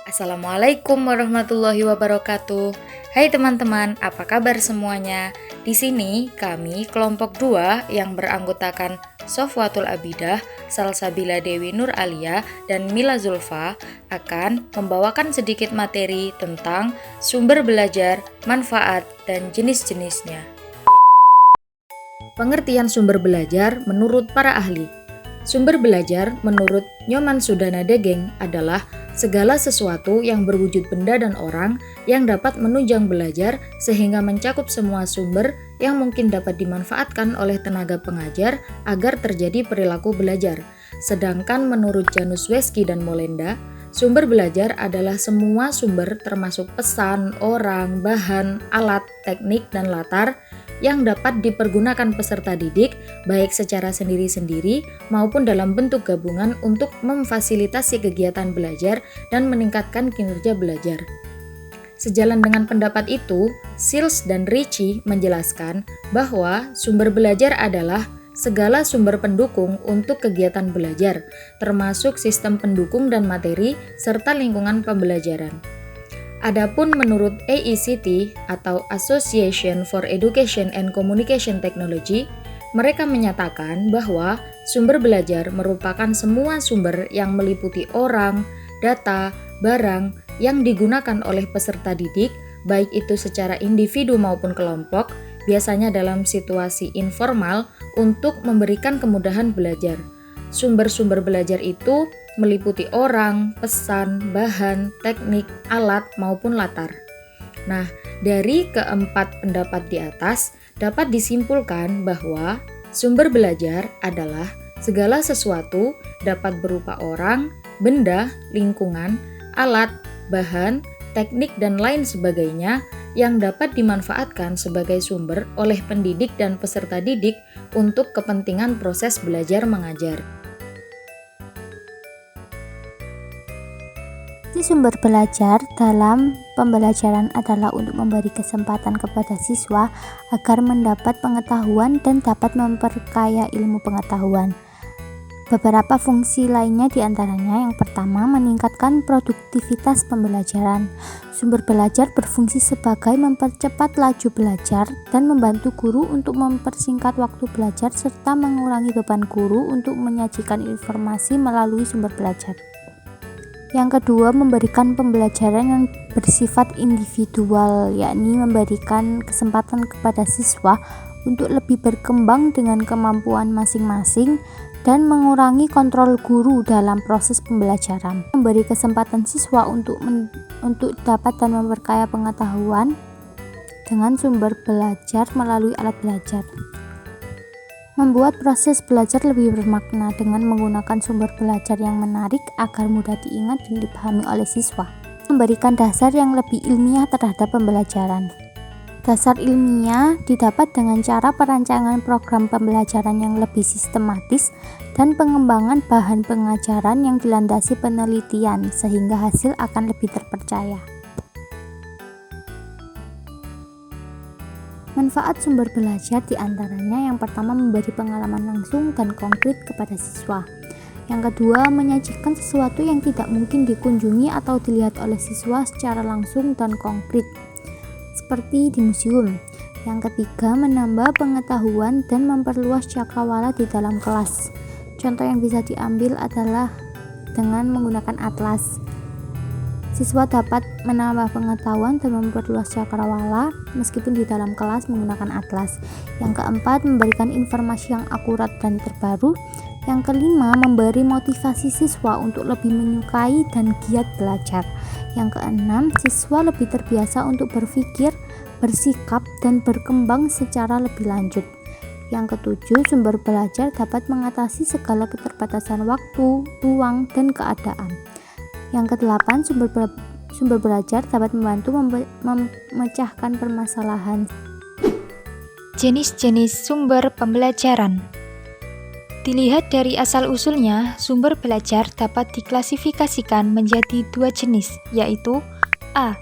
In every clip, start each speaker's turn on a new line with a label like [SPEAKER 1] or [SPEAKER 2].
[SPEAKER 1] Assalamualaikum warahmatullahi wabarakatuh. Hai teman-teman, apa kabar semuanya? Di sini kami kelompok 2 yang beranggotakan Sofwatul Abidah, Salsabila Dewi Nur Alia, dan Mila Zulfa akan membawakan sedikit materi tentang sumber belajar, manfaat, dan jenis-jenisnya. Pengertian sumber belajar menurut para ahli. Sumber belajar menurut Nyoman Sudana Degeng adalah segala sesuatu yang berwujud benda dan orang yang dapat menunjang belajar sehingga mencakup semua sumber yang mungkin dapat dimanfaatkan oleh tenaga pengajar agar terjadi perilaku belajar. Sedangkan menurut Janus Weski dan Molenda, sumber belajar adalah semua sumber termasuk pesan, orang, bahan, alat, teknik, dan latar yang dapat dipergunakan peserta didik baik secara sendiri-sendiri maupun dalam bentuk gabungan untuk memfasilitasi kegiatan belajar dan meningkatkan kinerja belajar. Sejalan dengan pendapat itu, Sills dan Ricci menjelaskan bahwa sumber belajar adalah segala sumber pendukung untuk kegiatan belajar, termasuk sistem pendukung dan materi serta lingkungan pembelajaran. Adapun menurut AECT atau Association for Education and Communication Technology, mereka menyatakan bahwa sumber belajar merupakan semua sumber yang meliputi orang, data, barang yang digunakan oleh peserta didik, baik itu secara individu maupun kelompok, biasanya dalam situasi informal untuk memberikan kemudahan belajar. Sumber-sumber belajar itu meliputi orang, pesan, bahan, teknik, alat, maupun latar. Nah, dari keempat pendapat di atas dapat disimpulkan bahwa sumber belajar adalah segala sesuatu dapat berupa orang, benda, lingkungan, alat, bahan, teknik, dan lain sebagainya yang dapat dimanfaatkan sebagai sumber oleh pendidik dan peserta didik untuk kepentingan proses belajar mengajar.
[SPEAKER 2] Sumber belajar dalam pembelajaran adalah untuk memberi kesempatan kepada siswa agar mendapat pengetahuan dan dapat memperkaya ilmu pengetahuan. Beberapa fungsi lainnya diantaranya yang pertama, meningkatkan produktivitas pembelajaran. Sumber belajar berfungsi sebagai mempercepat laju belajar dan membantu guru untuk mempersingkat waktu belajar serta mengurangi beban guru untuk menyajikan informasi melalui sumber belajar. Yang kedua, memberikan pembelajaran yang bersifat individual, yakni memberikan kesempatan kepada siswa untuk lebih berkembang dengan kemampuan masing-masing dan mengurangi kontrol guru dalam proses pembelajaran. Memberi kesempatan siswa untuk dapat dan memperkaya pengetahuan dengan sumber belajar melalui alat belajar. Membuat proses belajar lebih bermakna dengan menggunakan sumber belajar yang menarik agar mudah diingat dan dipahami oleh siswa. Memberikan dasar yang lebih ilmiah terhadap pembelajaran. Dasar ilmiah didapat dengan cara perancangan program pembelajaran yang lebih sistematis dan pengembangan bahan pengajaran yang dilandasi penelitian sehingga hasil akan lebih terpercaya. Manfaat sumber belajar diantaranya yang pertama, memberi pengalaman langsung dan konkret kepada siswa. Yang kedua, menyajikan sesuatu yang tidak mungkin dikunjungi atau dilihat oleh siswa secara langsung dan konkret, seperti di museum. Yang ketiga, menambah pengetahuan dan memperluas cakrawala di dalam kelas. Contoh yang bisa diambil adalah dengan menggunakan atlas. Siswa dapat menambah pengetahuan dan memperluas cakrawala meskipun di dalam kelas menggunakan atlas. Yang keempat, memberikan informasi yang akurat dan terbaru. Yang kelima, memberi motivasi siswa untuk lebih menyukai dan giat belajar. Yang keenam, siswa lebih terbiasa untuk berpikir, bersikap, dan berkembang secara lebih lanjut. Yang ketujuh, sumber belajar dapat mengatasi segala keterbatasan waktu, ruang, dan keadaan. Yang kedelapan, sumber belajar dapat membantu memecahkan permasalahan.
[SPEAKER 3] Jenis-jenis sumber pembelajaran. Dilihat dari asal-usulnya, sumber belajar dapat diklasifikasikan menjadi dua jenis, yaitu A.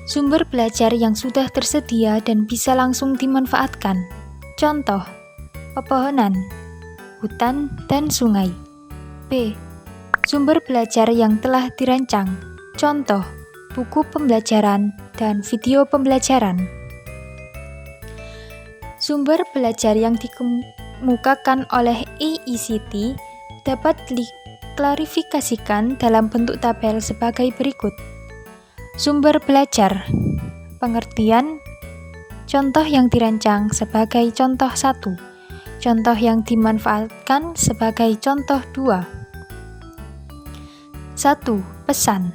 [SPEAKER 3] Sumber belajar yang sudah tersedia dan bisa langsung dimanfaatkan. Contoh, pepohonan, hutan, dan sungai. B. Sumber belajar yang telah dirancang. contoh, buku pembelajaran, dan video pembelajaran. Sumber belajar yang dikemukakan oleh AICTE dapat diklarifikasikan dalam bentuk tabel sebagai berikut. Sumber belajar, pengertian, contoh yang dirancang sebagai contoh 1, contoh yang dimanfaatkan sebagai contoh 2. 1. Pesan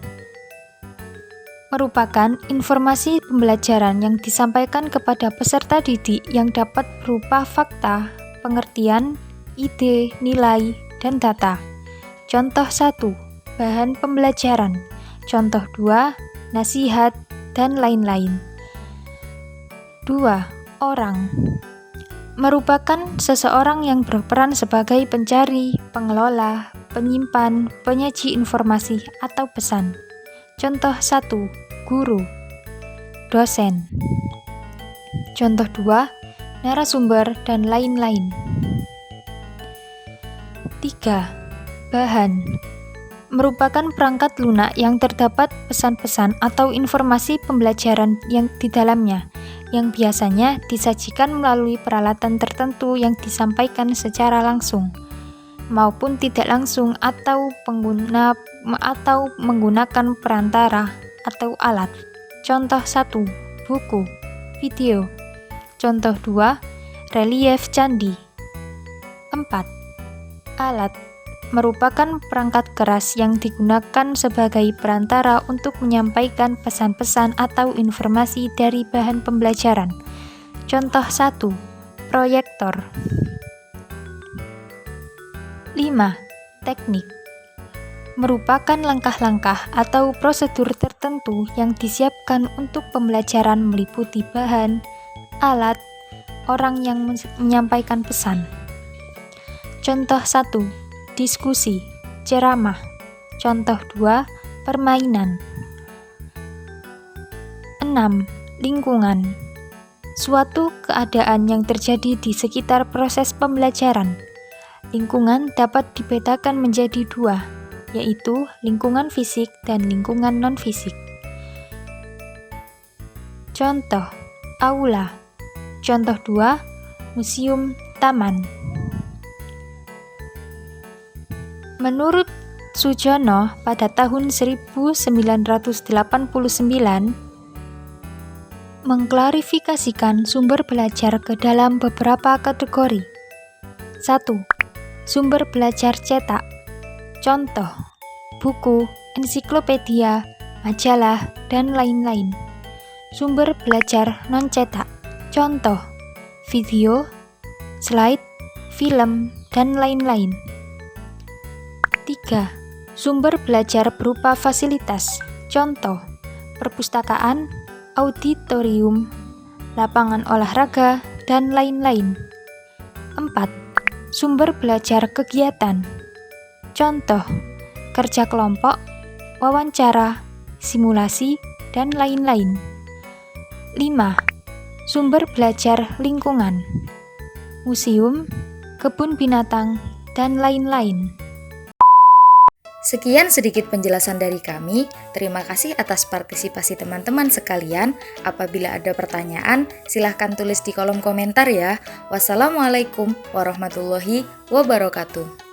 [SPEAKER 3] merupakan informasi pembelajaran yang disampaikan kepada peserta didik yang dapat berupa fakta, pengertian, ide, nilai, dan data. Contoh 1. Bahan pembelajaran. Contoh 2. Nasihat, dan lain-lain. 2. Orang merupakan seseorang yang berperan sebagai pencari, pengelola, penyimpan, penyaji informasi atau pesan. Contoh 1. Guru, dosen. Contoh 2. Narasumber dan lain-lain. 3. Bahan merupakan perangkat lunak yang terdapat pesan-pesan atau informasi pembelajaran yang di dalamnya, yang biasanya disajikan melalui peralatan tertentu yang disampaikan secara langsung maupun tidak langsung atau menggunakan perantara atau alat. Contoh 1. Buku, video. Contoh 2. Relief candi. 4. Alat merupakan perangkat keras yang digunakan sebagai perantara untuk menyampaikan pesan-pesan atau informasi dari bahan pembelajaran. Contoh 1. Proyektor. 5. Teknik merupakan langkah-langkah atau prosedur tertentu yang disiapkan untuk pembelajaran meliputi bahan, alat, orang yang menyampaikan pesan. Contoh 1. Diskusi, ceramah. Contoh 2. Permainan. 6. Lingkungan suatu keadaan yang terjadi di sekitar proses pembelajaran. Lingkungan dapat dibedakan menjadi 2, yaitu lingkungan fisik dan lingkungan non-fisik. Contoh, aula. Contoh 2, museum, taman. Menurut Sujono, pada tahun 1989, mengklarifikasikan sumber belajar ke dalam beberapa kategori. 1. Sumber belajar cetak. Contoh, buku, ensiklopedia, majalah, dan lain-lain. Sumber belajar non-cetak. Contoh, video, slide, film, dan lain-lain. 3. Sumber belajar berupa fasilitas. Contoh, perpustakaan, auditorium, lapangan olahraga, dan lain-lain. 4. Sumber belajar kegiatan. Contoh, kerja kelompok, wawancara, simulasi, dan lain-lain. 5. Sumber belajar lingkungan. Museum, kebun binatang, dan lain-lain.
[SPEAKER 1] Sekian sedikit penjelasan dari kami. Terima kasih atas partisipasi teman-teman sekalian. Apabila ada pertanyaan, silahkan tulis di kolom komentar ya. Wassalamualaikum warahmatullahi wabarakatuh.